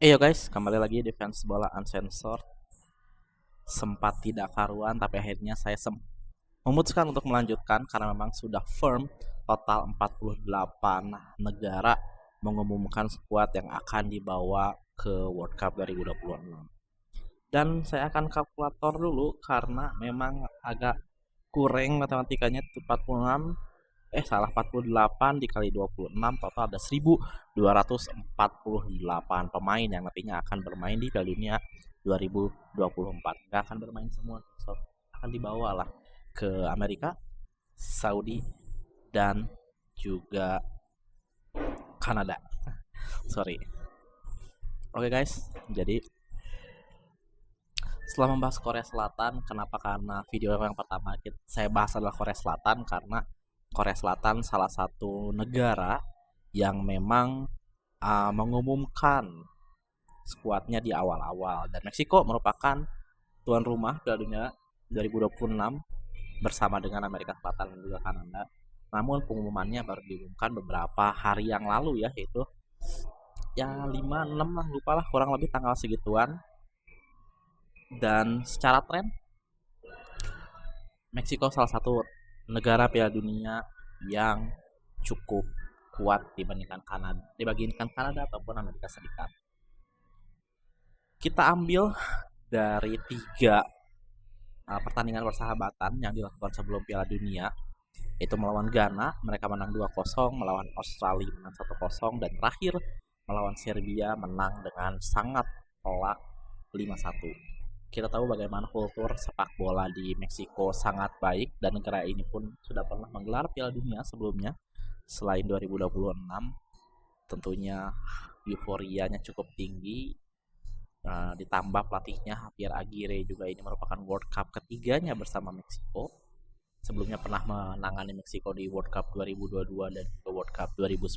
Yo guys, kembali lagi di Fans Bola Uncensored. Sempat tidak karuan, tapi akhirnya saya memutuskan untuk melanjutkan karena memang sudah firm total 48 negara mengumumkan skuad yang akan dibawa ke World Cup 2026. Dan saya akan kalkulator dulu karena memang agak kurang matematikanya, 46 salah 48 dikali 26 total ada 1248 pemain yang nantinya akan bermain di Piala Dunia 2024. Nggak akan bermain semua, so, akan dibawa lah ke Amerika, Saudi, dan juga Kanada. Sorry. Oke guys, jadi setelah membahas Korea Selatan, kenapa? Karena video yang pertama saya bahas adalah Korea Selatan, karena Korea Selatan salah satu negara yang memang mengumumkan skuadnya di awal-awal, dan Meksiko merupakan tuan rumah Piala Dunia 2026 bersama dengan Amerika Selatan dan juga Kanada. Namun pengumumannya baru diumumkan beberapa hari yang lalu ya, yaitu ya 5-6 lah, lupa lah, kurang lebih tanggal segituan. Dan secara tren Meksiko salah satu negara Piala Dunia yang cukup kuat dibandingkan Kanada ataupun Amerika Serikat. Kita ambil dari 3 pertandingan persahabatan yang dilakukan sebelum Piala Dunia, yaitu melawan Ghana, mereka menang 2-0, melawan Australia menang 1-0, dan terakhir melawan Serbia menang dengan sangat telak 5-1. Kita tahu bagaimana kultur sepak bola di Meksiko sangat baik, dan negara ini pun sudah pernah menggelar Piala Dunia sebelumnya selain 2026. Tentunya euforianya cukup tinggi, ditambah pelatihnya Javier Aguirre juga ini merupakan World Cup ketiganya bersama Meksiko. Sebelumnya pernah menangani Meksiko di World Cup 2022 dan juga World Cup 2010.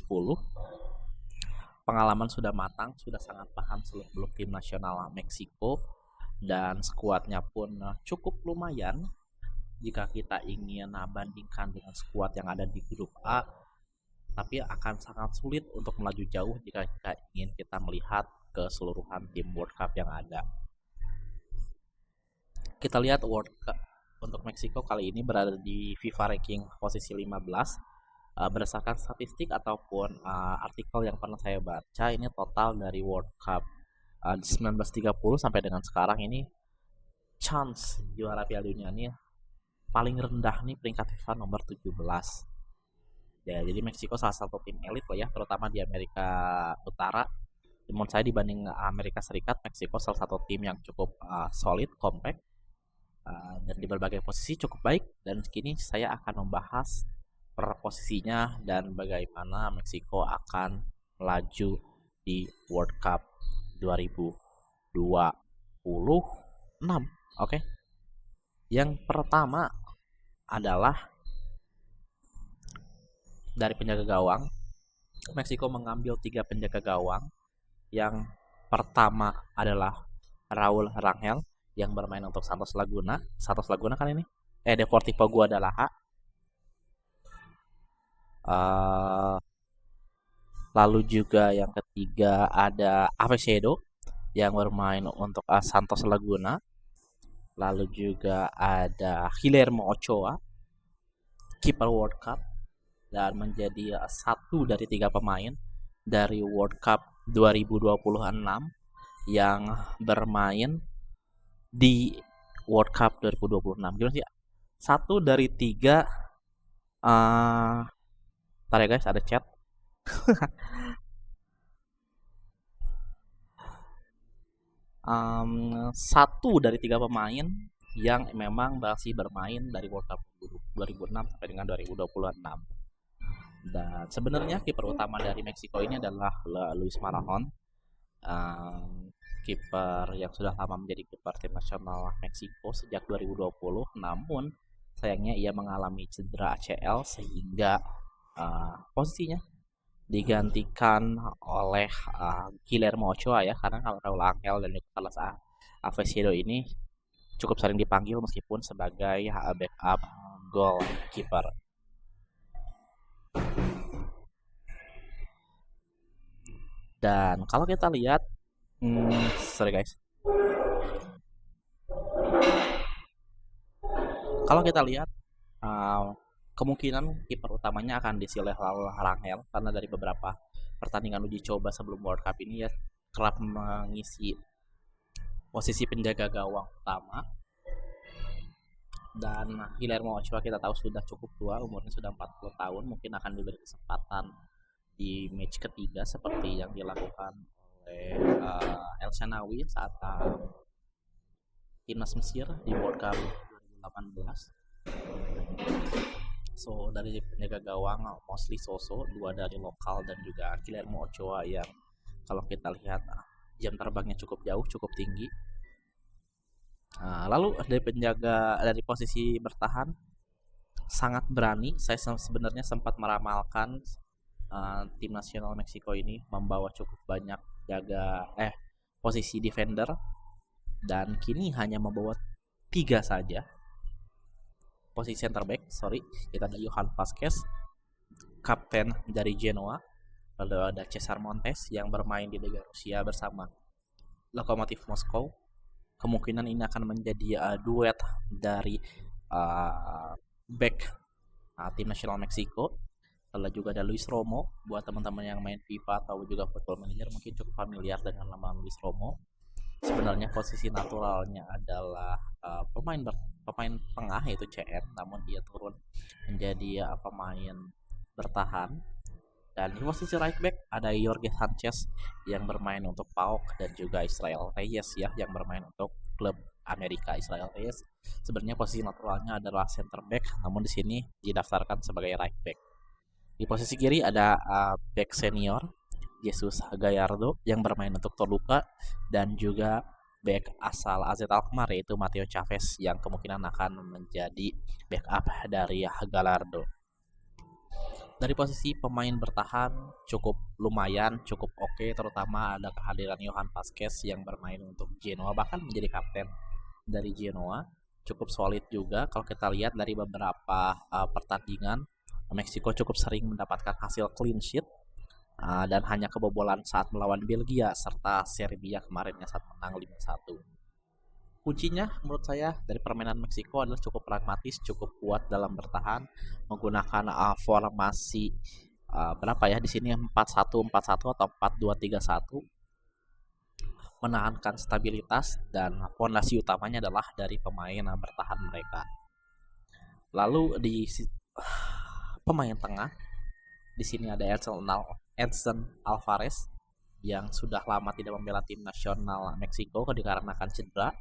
Pengalaman sudah matang, sudah sangat paham seluk-beluk tim nasional Meksiko, dan skuadnya pun cukup lumayan jika kita ingin bandingkan dengan skuad yang ada di grup A, tapi akan sangat sulit untuk melaju jauh jika kita ingin melihat keseluruhan tim World Cup yang ada. Kita lihat World Cup untuk Meksiko kali ini berada di FIFA ranking posisi 15. Berdasarkan statistik ataupun artikel yang pernah saya baca, ini total dari World Cup 1930 sampai dengan sekarang ini chance juara Piala Dunia ini paling rendah nih, peringkat FIFA nomor 17. Ya, jadi Meksiko salah satu tim elit loh ya, terutama di Amerika Utara. Menurut saya dibanding Amerika Serikat, Meksiko salah satu tim yang cukup solid, compact, dan di berbagai posisi cukup baik. Dan kini saya akan membahas per posisinya dan bagaimana Meksiko akan melaju di World Cup 2026. Oke. Yang pertama adalah dari penjaga gawang. Meksiko mengambil 3 penjaga gawang. Yang pertama adalah Raul Rangel yang bermain untuk Santos Laguna kan ini. Deportivo Guadalajara. Lalu juga yang ketiga ada Avesedo yang bermain untuk Santos Laguna. Lalu juga ada Guillermo Ochoa, kiper World Cup, dan menjadi satu dari 3 pemain dari World Cup 2026 yang bermain di World Cup 2026. Gimana sih? Satu dari 3. Ntar ya guys, ada chat. Satu dari 3 pemain yang memang masih bermain dari World Cup 2006 sampai dengan 2026. Dan sebenarnya kiper utama dari Meksiko ini adalah Luis Marajon, kiper yang sudah lama menjadi kiper tim nasional Meksiko sejak 2020. Namun sayangnya ia mengalami cedera ACL sehingga posisinya digantikan oleh Guillermo Ochoa ya, karena kalau Raul Angel dan Nicolas Avesedo ini cukup sering dipanggil meskipun sebagai backup goalkeeper. Dan kalau kita lihat Sorry guys. Kalau kita lihat kemungkinan kiper utamanya akan diisi oleh Rangel karena dari beberapa pertandingan uji coba sebelum World Cup ini ya kerap mengisi posisi penjaga gawang utama. Dan Guillermo Ochoa kita tahu sudah cukup tua, umurnya sudah 40 tahun, mungkin akan diberi kesempatan di match ketiga seperti yang dilakukan oleh El Shenawi saat timnas Mesir di World Cup 2018. So dari penjaga gawang mostly Soso, dua dari lokal dan juga Guillermo Ochoa yang kalau kita lihat jam terbangnya cukup jauh, cukup tinggi. Lalu dari posisi bertahan sangat berani. Saya sebenarnya sempat meramalkan tim nasional Meksiko ini membawa cukup banyak posisi defender dan kini hanya membawa 3 saja. Posisi center back, kita ada Johan Vazquez, kapten dari Genoa. Lalu ada Cesar Montes yang bermain di Liga Rusia bersama Lokomotiv Moskow. Kemungkinan ini akan menjadi duet dari back tim nasional Meksiko. Lalu juga ada Luis Romo. Buat teman-teman yang main FIFA atau juga Football Manager mungkin cukup familiar dengan nama Luis Romo. Sebenarnya posisi naturalnya adalah pemain tengah yaitu CM, namun dia turun menjadi pemain bertahan. Dan di posisi right back ada Jorge Sanchez yang bermain untuk PAOK dan juga Israel Reyes ya yang bermain untuk klub Amerika. Israel Reyes sebenarnya posisi naturalnya adalah center back, namun di sini didaftarkan sebagai right back. Di posisi kiri ada back senior Jesus Gallardo yang bermain untuk Toluca dan juga back asal AZ Alkmaar yaitu Matteo Chavez yang kemungkinan akan menjadi backup dari Gallardo. Dari posisi pemain bertahan cukup lumayan, cukup oke, terutama ada kehadiran Johan Vazquez yang bermain untuk Genoa, bahkan menjadi kapten dari Genoa. Cukup solid juga kalau kita lihat dari beberapa pertandingan, Meksiko cukup sering mendapatkan hasil clean sheet dan hanya kebobolan saat melawan Belgia serta Serbia kemarin yang saat menang 5-1. Kuncinya menurut saya dari permainan Meksiko adalah cukup pragmatis, cukup kuat dalam bertahan menggunakan formasi berapa ya di sini 4-1-4-1 atau 4-2-3-1, menahankan stabilitas dan fondasi utamanya adalah dari pemain bertahan mereka. Lalu di pemain tengah di sini ada Edson Alvarez yang sudah lama tidak membela tim nasional Meksiko dikarenakan cedera.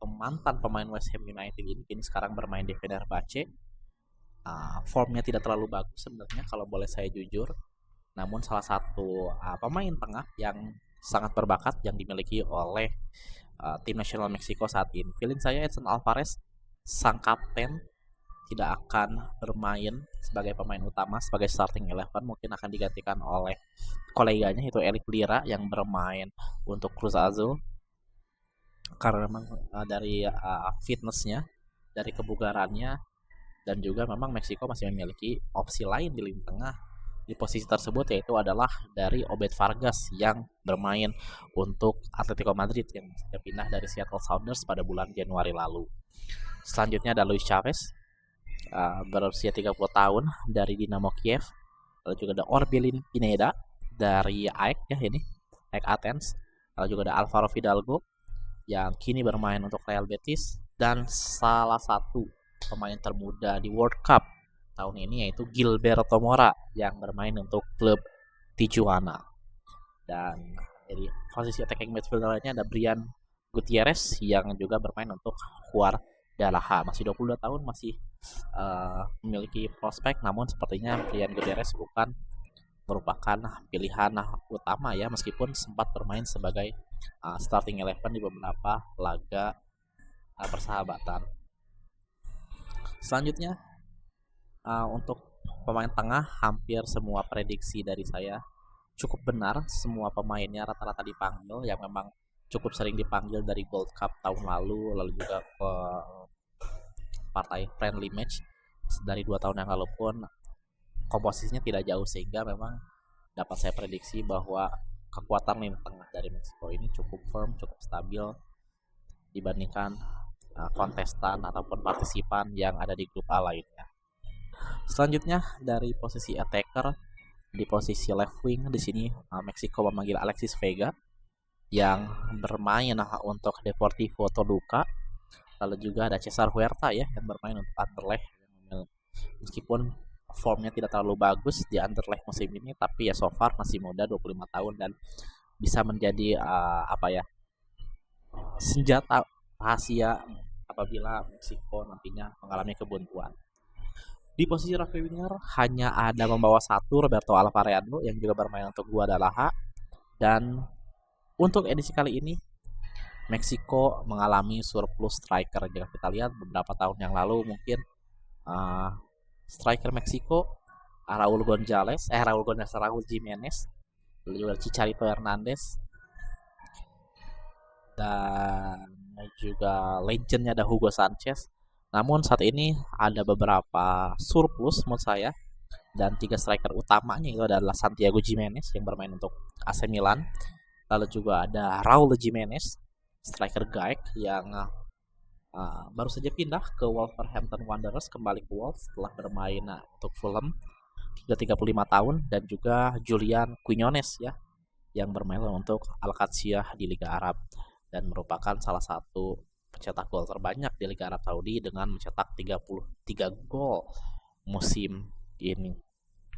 Mantan pemain West Ham United ini kini sekarang bermain di Fenerbahce. Formnya tidak terlalu bagus sebenarnya kalau boleh saya jujur, namun salah satu pemain tengah yang sangat berbakat yang dimiliki oleh tim nasional Meksiko saat ini. Feeling saya Edson Alvarez sang kapten tidak akan bermain sebagai pemain utama sebagai starting 11, mungkin akan digantikan oleh koleganya yaitu Eric Lira yang bermain untuk Cruz Azul. Karena memang dari fitnessnya, dari kebugarannya, dan juga memang Meksiko masih memiliki opsi lain di lini tengah di posisi tersebut, yaitu adalah dari Obed Vargas yang bermain untuk Atletico Madrid yang sudah pindah dari Seattle Sounders pada bulan Januari lalu. Selanjutnya ada Luis Chavez berusia 30 tahun dari Dinamo Kiev. Lalu juga ada Orbelin Pineda dari AEK ya ini, AEK Athens. Lalu juga ada Alvaro Fidalgo yang kini bermain untuk Real Betis, dan salah satu pemain termuda di World Cup tahun ini yaitu Gilberto Mora yang bermain untuk klub Tijuana. Dan dari posisi attacking midfielder-nya ada Brian Gutierrez yang juga bermain untuk Guadalajara. Masih 22 tahun, masih memiliki prospek, namun sepertinya Brian Gutierrez bukan merupakan pilihan utama ya, meskipun sempat bermain sebagai starting 11 di beberapa laga persahabatan. Selanjutnya untuk pemain tengah, hampir semua prediksi dari saya cukup benar. Semua pemainnya rata-rata dipanggil, yang memang cukup sering dipanggil dari Gold Cup tahun lalu juga ke partai friendly match dari 2 tahun yang lalu pun komposisinya tidak jauh, sehingga memang dapat saya prediksi bahwa kekuatan lini tengah dari Meksiko ini cukup firm, cukup stabil dibandingkan kontestan ataupun partisipan yang ada di grup A lainnya. Selanjutnya dari posisi attacker, di posisi left wing di sini Meksiko memanggil Alexis Vega yang bermain untuk Deportivo Toluca. Lalu juga ada Cesar Huerta ya yang bermain untuk Anderlecht. Meskipun formnya tidak terlalu bagus di Anderlecht musim ini, tapi ya so far masih muda, 25 tahun, dan bisa menjadi senjata rahasia apabila Meksiko nantinya mengalami kebuntuan. Di posisi right winger hanya ada membawa satu Roberto Alvarado yang juga bermain untuk Guadalajara, dan untuk edisi kali ini Meksiko mengalami surplus striker. Jika kita lihat beberapa tahun yang lalu mungkin striker Meksiko Raul Jimenez, lalu juga Chicharito Hernandez, dan juga legendnya ada Hugo Sanchez. Namun saat ini ada beberapa surplus menurut saya, dan 3 striker utamanya itu adalah Santiago Jimenez yang bermain untuk AC Milan, lalu juga ada Raul Jimenez, striker Gaek yang baru saja pindah ke Wolverhampton Wanderers, kembali ke Wolves setelah bermain untuk Fulham, sudah 35 tahun, dan juga Julian Quinones ya yang bermain untuk Al-Qadsiah di Liga Arab dan merupakan salah satu pencetak gol terbanyak di Liga Arab Saudi dengan mencetak 33 gol musim ini.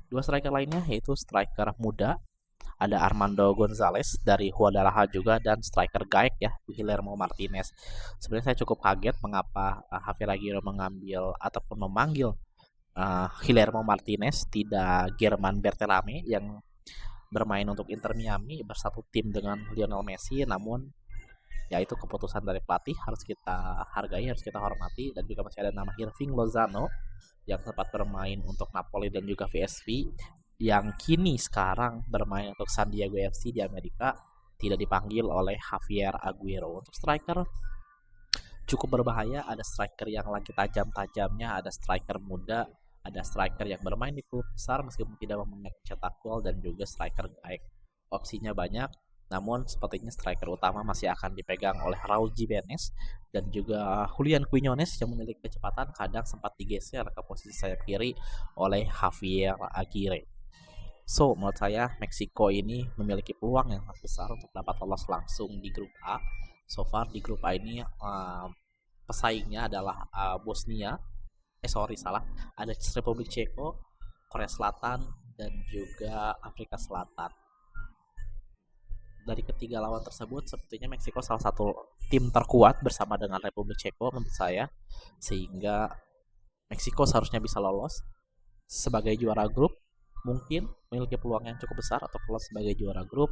2 striker lainnya yaitu striker muda, ada Armando Gonzalez dari Guadalajara juga, dan striker Gaek ya, Guillermo Martinez. Sebenarnya saya cukup kaget mengapa Javier Aguirre mengambil ataupun memanggil Guillermo Martinez, tidak German Berterame yang bermain untuk Inter Miami bersatu tim dengan Lionel Messi. Namun ya itu keputusan dari pelatih, harus kita hargai, harus kita hormati. Dan juga masih ada nama Hirving Lozano yang sempat bermain untuk Napoli dan juga VSV, yang kini sekarang bermain untuk San Diego FC di Amerika, tidak dipanggil oleh Javier Aguirre. Untuk striker cukup berbahaya, ada striker yang lagi tajam-tajamnya, ada striker muda, ada striker yang bermain di klub besar meskipun tidak mempunyai cetak gol, dan juga striker baik. Opsinya banyak, namun sepertinya striker utama masih akan dipegang oleh Raul Jimenez dan juga Julian Quinones yang memiliki kecepatan, kadang sempat digeser ke posisi sayap kiri oleh Javier Aguirre. So, menurut saya Meksiko ini memiliki peluang yang sangat besar untuk dapat lolos langsung di grup A. So far di grup A ini pesaingnya adalah Bosnia, ada Republik Ceko, Korea Selatan, dan juga Afrika Selatan. Dari ketiga lawan tersebut, sepertinya Meksiko salah satu tim terkuat bersama dengan Republik Ceko menurut saya, sehingga Meksiko seharusnya bisa lolos sebagai juara grup, mungkin memiliki peluang yang cukup besar untuk lolos sebagai juara grup,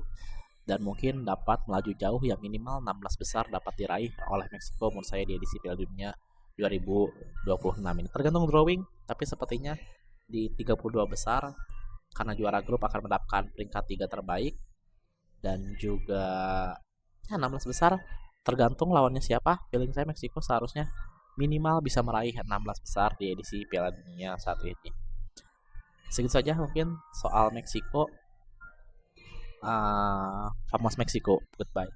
dan mungkin dapat melaju jauh, yang minimal 16 besar dapat diraih oleh Meksiko menurut saya di edisi Piala Dunia 2026 ini. Tergantung drawing, tapi sepertinya di 32 besar karena juara grup akan mendapatkan peringkat 3 terbaik, dan juga 16 besar tergantung lawannya siapa. Feeling saya Meksiko seharusnya minimal bisa meraih 16 besar di edisi Piala Dunia saat ini. Segitu saja mungkin soal Meksiko. Famos Meksiko. Goodbye.